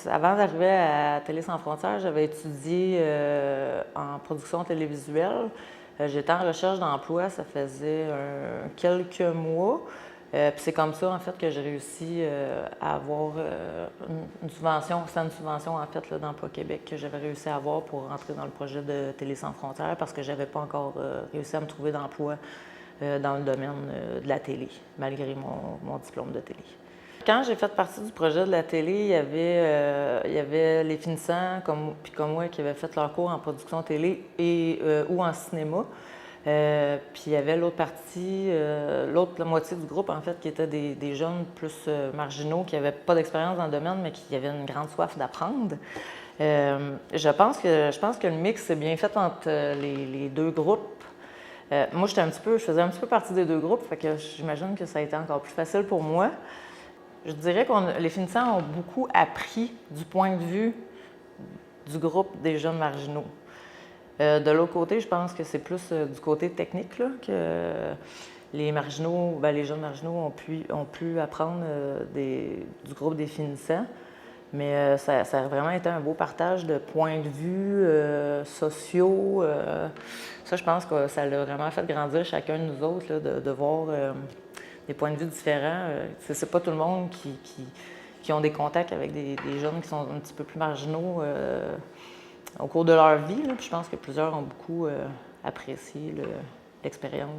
Avant d'arriver à Télé sans frontières, j'avais étudié en production télévisuelle. J'étais en recherche d'emploi, ça faisait quelques mois. Puis c'est comme ça, en fait, que j'ai réussi à avoir une subvention, c'est une subvention, en fait, d'Emploi Québec que j'avais réussi à avoir pour rentrer dans le projet de Télé sans frontières parce que j'avais pas encore réussi à me trouver d'emploi dans le domaine de la télé, malgré mon diplôme de télé. Quand j'ai fait partie du projet de la télé, il y avait les finissants comme moi qui avaient fait leur cours en production télé ou en cinéma. Puis il y avait l'autre partie, la moitié du groupe en fait, qui étaient des jeunes plus marginaux, qui n'avaient pas d'expérience dans le domaine, mais qui avaient une grande soif d'apprendre. Je pense que le mix est bien fait entre les deux groupes. Moi, je faisais un petit peu partie des deux groupes, fait que j'imagine que ça a été encore plus facile pour moi. Je dirais que les finissants ont beaucoup appris du point de vue du groupe des jeunes marginaux. De l'autre côté, je pense que c'est plus du côté technique là, que les marginaux, les jeunes marginaux ont pu apprendre du groupe des finissants. Mais ça a vraiment été un beau partage de points de vue sociaux. Ça, je pense que ça l'a vraiment fait grandir chacun de nous autres, là, de voir des points de vue différents. C'est pas tout le monde qui ont des contacts avec des jeunes qui sont un petit peu plus marginaux au cours de leur vie. Là. Puis je pense que plusieurs ont beaucoup apprécié l'expérience.